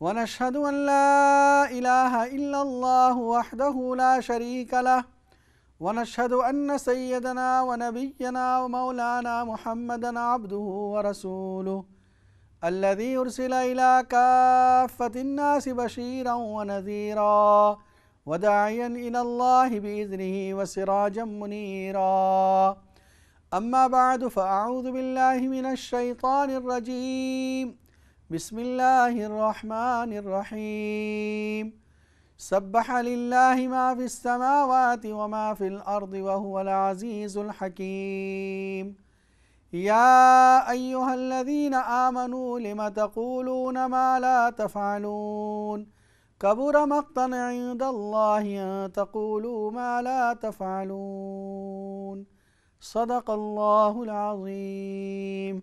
ونشهد أن لا إله إلا الله وحده لا شريك له ونشهد أن سيدنا ونبينا ومولانا محمدا عبده ورسوله الذي أرسل إلى كافة الناس بشيرا ونذيرا وداعيا إلى الله بإذنه وسراجا منيرا. أما بعد فأعوذ بالله من الشيطان الرجيم. بسم الله الرحمن الرحيم. سبح لله ما في السماوات وما في الأرض وهو العزيز الحكيم. يا أيها الذين آمنوا لم تقولون ما لا تفعلون كبر مقتا عند الله أن تقولوا ما لا تفعلون. صدق الله العظيم.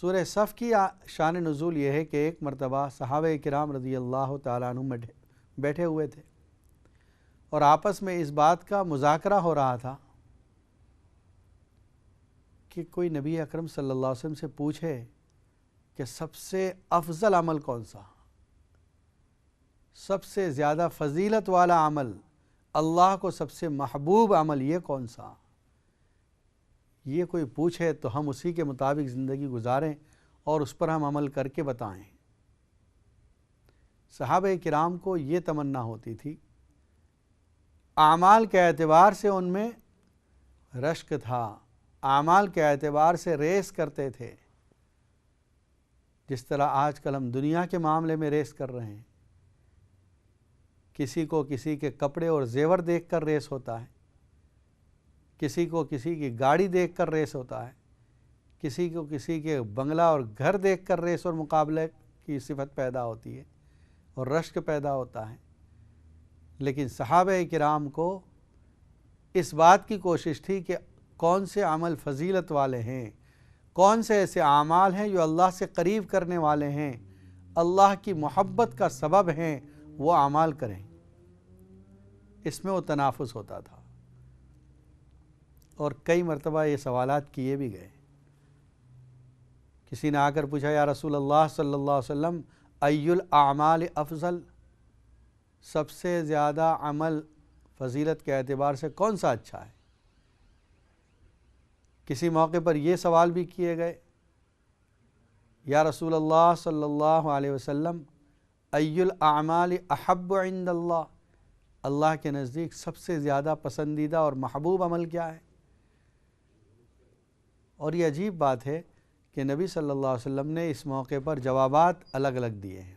سورہ صف کی شان نزول یہ ہے کہ ایک مرتبہ صحابہ کرام رضی اللہ تعالیٰ عنہ بیٹھے ہوئے تھے اور آپس میں اس بات کا مذاکرہ ہو رہا تھا کہ کوئی نبی اکرم صلی اللہ علیہ وسلم سے پوچھے کہ سب سے افضل عمل کون سا، سب سے زیادہ فضیلت والا عمل، اللہ کو سب سے محبوب عمل یہ کون سا، یہ کوئی پوچھے تو ہم اسی کے مطابق زندگی گزاریں اور اس پر ہم عمل کر کے بتائیں۔ صحابہ کرام کو یہ تمنا ہوتی تھی، اعمال کے اعتبار سے ان میں رشک تھا، اعمال کے اعتبار سے ریس کرتے تھے، جس طرح آج کل ہم دنیا کے معاملے میں ریس کر رہے ہیں۔ کسی کو کسی کے کپڑے اور زیور دیکھ کر ریس ہوتا ہے، کسی کو کسی کی گاڑی دیکھ کر ریس ہوتا ہے، کسی کو کسی کے بنگلہ اور گھر دیکھ کر ریس اور مقابلے کی صفت پیدا ہوتی ہے اور رشک پیدا ہوتا ہے۔ لیکن صحابہ کرام کو اس بات کی کوشش تھی کہ کون سے عمل فضیلت والے ہیں، کون سے ایسے اعمال ہیں جو اللہ سے قریب کرنے والے ہیں، اللہ کی محبت کا سبب ہیں، وہ اعمال کریں۔ اس میں وہ تنافس ہوتا تھا اور کئی مرتبہ یہ سوالات کیے بھی گئے۔ کسی نے آ کر پوچھا، یا رسول اللہ صلی اللہ علیہ وسلم، ای الاعمال افضل، سب سے زیادہ عمل فضیلت کے اعتبار سے کون سا اچھا ہے؟ کسی موقع پر یہ سوال بھی کیے گئے، یا رسول اللہ صلی اللہ علیہ وسلم، ای الاعمال احب عند اللہ، اللہ کے نزدیک سب سے زیادہ پسندیدہ اور محبوب عمل کیا ہے؟ اور یہ عجیب بات ہے کہ نبی صلی اللہ علیہ وسلم نے اس موقع پر جوابات الگ الگ دیے ہیں۔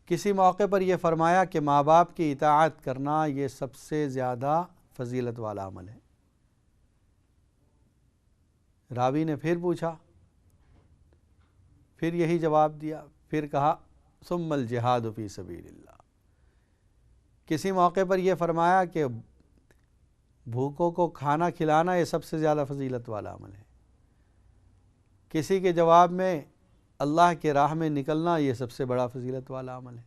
کسی موقع پر یہ فرمایا کہ ماں باپ کی اطاعت کرنا یہ سب سے زیادہ فضیلت والا عمل ہے۔ راوی نے پھر پوچھا، پھر یہی جواب دیا، پھر کہا ثم الجہاد فی سبیل اللہ۔ کسی موقع پر یہ فرمایا کہ بھوکوں کو کھانا کھلانا یہ سب سے زیادہ فضیلت والا عمل ہے۔ کسی کے جواب میں اللہ کے راہ میں نکلنا یہ سب سے بڑا فضیلت والا عمل ہے۔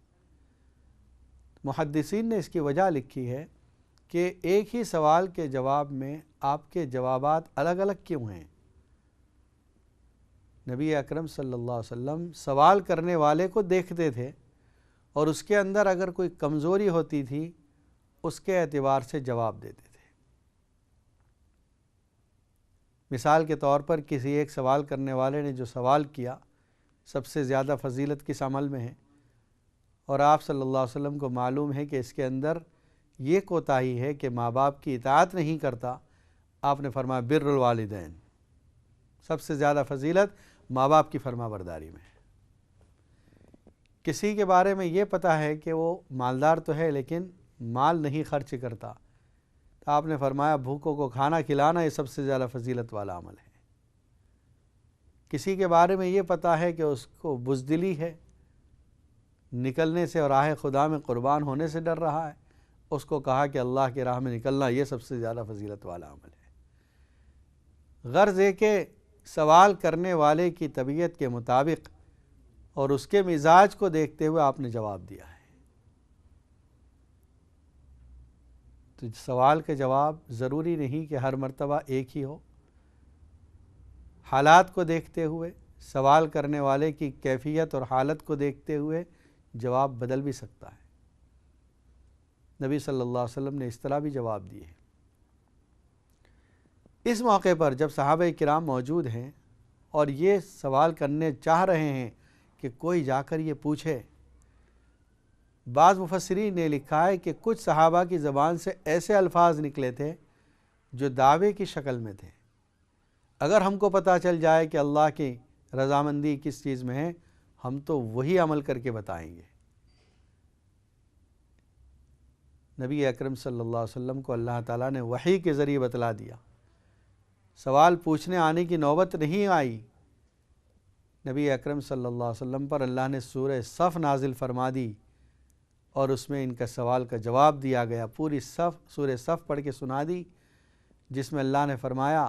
محدثین نے اس کی وجہ لکھی ہے کہ ایک ہی سوال کے جواب میں آپ کے جوابات الگ الگ کیوں ہیں؟ نبی اکرم صلی اللہ علیہ وسلم سوال کرنے والے کو دیکھتے تھے اور اس کے اندر اگر کوئی کمزوری ہوتی تھی اس کے اعتبار سے جواب دیتے تھے۔ مثال کے طور پر کسی ایک سوال کرنے والے نے جو سوال کیا سب سے زیادہ فضیلت کس عمل میں ہے، اور آپ صلی اللہ علیہ وسلم کو معلوم ہے کہ اس کے اندر یہ کوتاہی ہے کہ ماں باپ کی اطاعت نہیں کرتا، آپ نے فرمایا بر الوالدین، سب سے زیادہ فضیلت ماں باپ کی فرما برداری میں ہے۔ کسی کے بارے میں یہ پتہ ہے کہ وہ مالدار تو ہے لیکن مال نہیں خرچ کرتا، تو آپ نے فرمایا بھوکوں کو کھانا کھلانا یہ سب سے زیادہ فضیلت والا عمل ہے۔ کسی کے بارے میں یہ پتہ ہے کہ اس کو بزدلی ہے، نکلنے سے اور راہ خدا میں قربان ہونے سے ڈر رہا ہے، اس کو کہا کہ اللہ کے راہ میں نکلنا یہ سب سے زیادہ فضیلت والا عمل ہے۔ غرض ہے کہ سوال کرنے والے کی طبیعت کے مطابق اور اس کے مزاج کو دیکھتے ہوئے آپ نے جواب دیا ہے۔ تو سوال کا جواب ضروری نہیں کہ ہر مرتبہ ایک ہی ہو، حالات کو دیکھتے ہوئے، سوال کرنے والے کی کیفیت اور حالت کو دیکھتے ہوئے جواب بدل بھی سکتا ہے۔ نبی صلی اللہ علیہ وسلم نے اس طرح بھی جواب دیے۔ اس موقع پر جب صحابہ کرام موجود ہیں اور یہ سوال کرنے چاہ رہے ہیں کہ کوئی جا کر یہ پوچھے، بعض مفسرین نے لکھا ہے کہ کچھ صحابہ کی زبان سے ایسے الفاظ نکلے تھے جو دعوے کی شکل میں تھے، اگر ہم کو پتہ چل جائے کہ اللہ کی رضامندی کس چیز میں ہے ہم تو وہی عمل کر کے بتائیں گے۔ نبی اکرم صلی اللہ علیہ وسلم کو اللہ تعالیٰ نے وحی کے ذریعے بتلا دیا، سوال پوچھنے آنے کی نوبت نہیں آئی۔ نبی اکرم صلی اللہ علیہ وسلم پر اللہ نے سورہ صف نازل فرما دی اور اس میں ان کا سوال کا جواب دیا گیا۔ پوری سورہ صف پڑھ کے سنا دی، جس میں اللہ نے فرمایا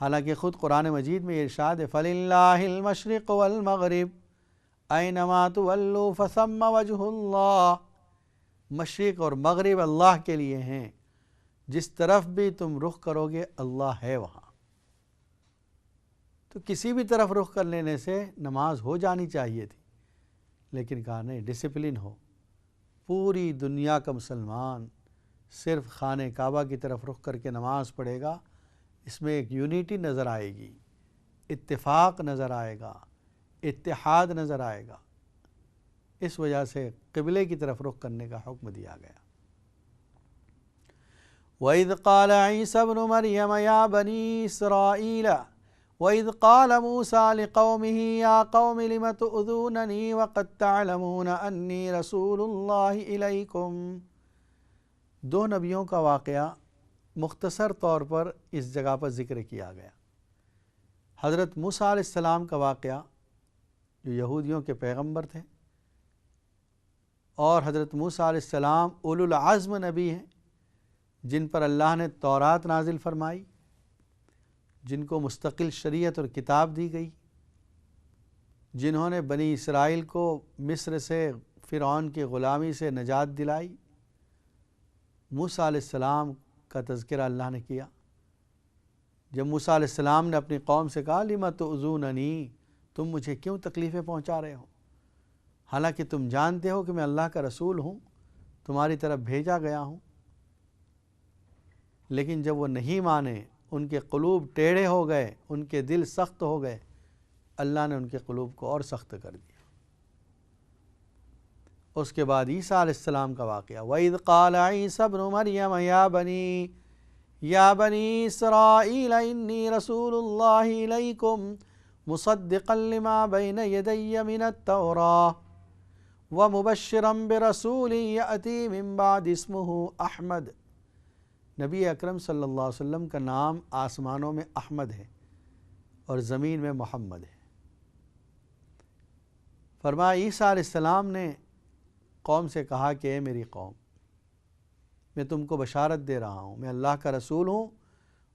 حالانکہ خود قرآن مجید میں یہ ارشاد ہے فَلِلَّهِ الْمَشْرِقُ وَالْمَغْرِبُ أَيْنَمَا تُوَلُّوا فَثَمَّ وَجْهُ اللَّهِ، مشرق اور مغرب اللہ کے لیے ہیں، جس طرف بھی تم رخ کرو گے اللہ ہے وہاں۔ تو کسی بھی طرف رخ کر لینے سے نماز ہو جانی چاہیے تھی، لیکن کہا نہیں، ڈسپلن ہو۔ پوری دنیا کا مسلمان صرف خانہ کعبہ کی طرف رخ کر کے نماز پڑھے گا، اس میں ایک یونیٹی نظر آئے گی، اتفاق نظر آئے گا، اتحاد نظر آئے گا۔ اس وجہ سے قبلے کی طرف رخ کرنے کا حکم دیا گیا۔ وَإِذْ قَالَ عِيسَى ابْنُ مَرْيَمَ يَا بَنِي إِسْرَائِيلَ وَإِذْ قَالَ مُوسَى لِقَوْمِهِ يَا قَوْمِ لِمَ تُؤْذُونَنِي وَقَدْ تَعْلَمُونَ أَنِّي رَسُولُ اللَّهِ إِلَيْكُمْ۔ دو نبیوں کا واقعہ مختصر طور پر اس جگہ پر ذکر کیا گیا۔ حضرت موسیٰ علیہ السلام کا واقعہ، جو یہودیوں کے پیغمبر تھے، اور حضرت موسیٰ علیہ السلام اولو العزم نبی ہیں، جن پر اللہ نے تورات نازل فرمائی، جن کو مستقل شریعت اور کتاب دی گئی، جنہوں نے بنی اسرائیل کو مصر سے، فرعون کی غلامی سے نجات دلائی۔ موسیٰ علیہ السلام کا تذکرہ اللہ نے کیا۔ جب موسیٰ علیہ السلام نے اپنی قوم سے کہا لِمَ تُؤْذُونَنِی، تم مجھے کیوں تکلیفیں پہنچا رہے ہو، حالانکہ تم جانتے ہو کہ میں اللہ کا رسول ہوں، تمہاری طرف بھیجا گیا ہوں۔ لیکن جب وہ نہیں مانے، ان کے قلوب ٹیڑھے ہو گئے، ان کے دل سخت ہو گئے، اللہ نے ان کے قلوب کو اور سخت کر دیا۔ اس کے بعد عیسیٰ علیہ السلام کا واقعہ، وَإِذْ قَالَ عِيسَى ابْنُ مَرْيَمَ يَا بَنِي إِسْرَائِيلَ إِنِّي رَسُولُ اللَّهِ إِلَيْكُمْ مُصَدِّقًا لِمَا بَيْنَ يَدَيَّ مِنَ التَّوْرَاةِ وَمُبَشِّرًا بِرَسُولٍ يَأْتِي مِن بَعْدِي اسْمُهُ أَحْمَدُ۔ نبی اکرم صلی اللہ علیہ وسلم کا نام آسمانوں میں احمد ہے اور زمین میں محمد ہے۔ فرمایا عیسیٰ علیہ السلام نے قوم سے کہا کہ اے میری قوم، میں تم کو بشارت دے رہا ہوں، میں اللہ کا رسول ہوں،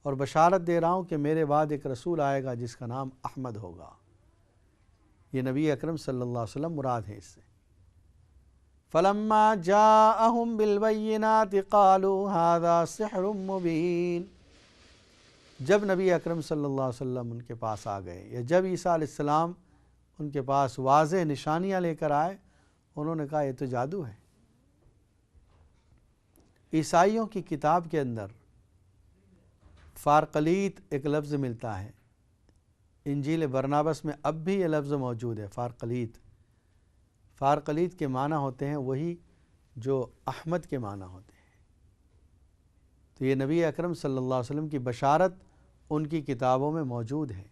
اور بشارت دے رہا ہوں کہ میرے بعد ایک رسول آئے گا جس کا نام احمد ہوگا۔ یہ نبی اکرم صلی اللہ علیہ وسلم مراد ہے اس سے۔ فَلَمَّا جَاءَهُم بِالْبَيِّنَاتِ قَالُوا هَذَا سِحْرٌ مُبِينٌ۔ جب نبی اکرم صلی اللہ علیہ وسلم ان کے پاس آ گئے، یا جب عیسیٰ علیہ السلام ان کے پاس واضح نشانیاں لے کر آئے، انہوں نے کہا یہ تو جادو ہے۔ عیسائیوں کی کتاب کے اندر فارقلیت ایک لفظ ملتا ہے، انجیل برنابس میں اب بھی یہ لفظ موجود ہے، فارقلیت۔ فارقلیت کے معنی ہوتے ہیں وہی جو احمد کے معنی ہوتے ہیں۔ تو یہ نبی اکرم صلی اللہ علیہ وسلم کی بشارت ان کی کتابوں میں موجود ہے۔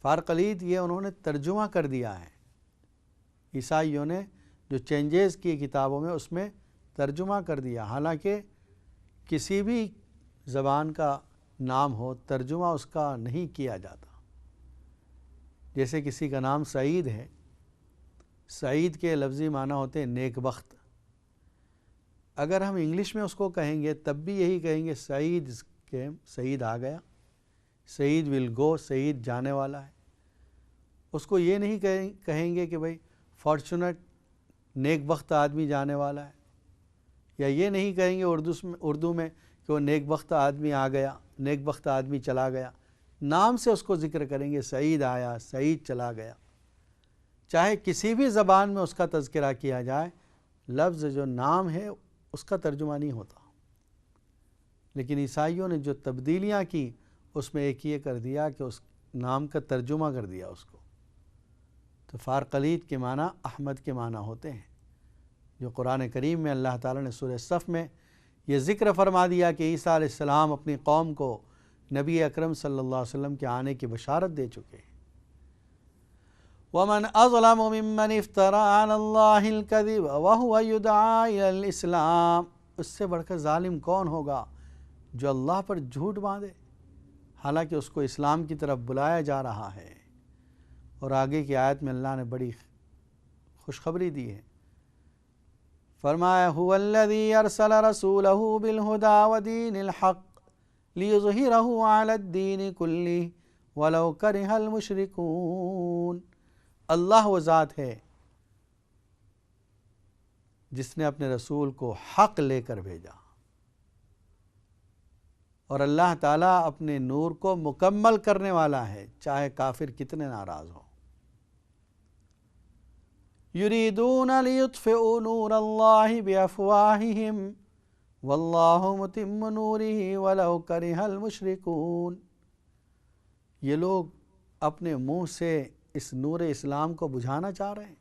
فارقلیت یہ انہوں نے ترجمہ کر دیا ہے، عیسائیوں نے جو چینجز کی کتابوں میں اس میں ترجمہ کر دیا، حالانکہ کسی بھی زبان کا نام ہو ترجمہ اس کا نہیں کیا جاتا۔ جیسے کسی کا نام سعید ہے، سعید کے لفظی معنی ہوتے ہیں نیک بخت۔ اگر ہم انگلش میں اس کو کہیں گے تب بھی یہی کہیں گے سعید آ گیا، سعید ول گو، سعید جانے والا ہے۔ اس کو یہ نہیں کہیں گے کہ بھئی فارچونٹ، نیک بخت آدمی جانے والا ہے، یا یہ نہیں کہیں گے اردو میں کہ وہ نیک بخت آدمی آ گیا، نیک بخت آدمی چلا گیا۔ نام سے اس کو ذکر کریں گے، سعید آیا، سعید چلا گیا۔ چاہے کسی بھی زبان میں اس کا تذکرہ کیا جائے، لفظ جو نام ہے اس کا ترجمہ نہیں ہوتا۔ لیکن عیسائیوں نے جو تبدیلیاں کی اس میں ایک یہ کر دیا کہ اس نام کا ترجمہ کر دیا اس کو۔ تو فارقلیت کے معنی احمد کے معنی ہوتے ہیں، جو قرآن کریم میں اللہ تعالیٰ نے سورہ صف میں یہ ذکر فرما دیا کہ عیسیٰ علیہ السلام اپنی قوم کو نبی اکرم صلی اللہ علیہ وسلم کے آنے کی بشارت دے چکے ہیں۔ وَمَنْ أَظْلَمُ مِمَّنِ افْتَرَىٰ عَلَى اللَّهِ الْكَذِبَ وَهُوَ يُدْعَىٰ إِلَى الْإِسْلَامِ۔ اس سے بڑھ کر ظالم کون ہوگا جو اللہ پر جھوٹ باندھے حالانکہ اس کو اسلام کی طرف بلایا جا رہا ہے۔ اور آگے کی آیت میں اللہ نے بڑی خوشخبری دی ہے، فرمایا هُوَ الَّذِي أَرْسَلَ رَسُولَهُ بِالْهُدَىٰ وَدِينِ الْحَقِّ لِيُظْهِرَهُ عَلَى الدِّينِ كُلِّهِ وَلَوْ كَرِهَ الْمُشْرِكُونَ۔ اللہ وہ ذات ہے جس نے اپنے رسول کو حق لے کر بھیجا، اور اللہ تعالیٰ اپنے نور کو مکمل کرنے والا ہے چاہے کافر کتنے ناراض ہوں۔ یریدون لیطفئوا نور اللہ بافواہہم واللہ متم نورہ ولو کرہ المشرکون۔ یہ لوگ اپنے منہ سے اس نور اسلام کو بجھانا چاہ رہے ہیں،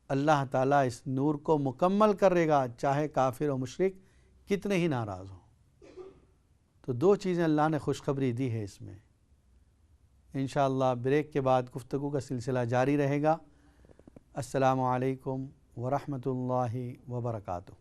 اللہ تعالیٰ اس نور کو مکمل کرے گا چاہے کافر و مشرک کتنے ہی ناراض ہوں۔ تو دو چیزیں اللہ نے خوشخبری دی ہے اس میں۔ انشاءاللہ بریک کے بعد گفتگو کا سلسلہ جاری رہے گا۔ السلام علیکم ورحمۃ اللہ وبرکاتہ۔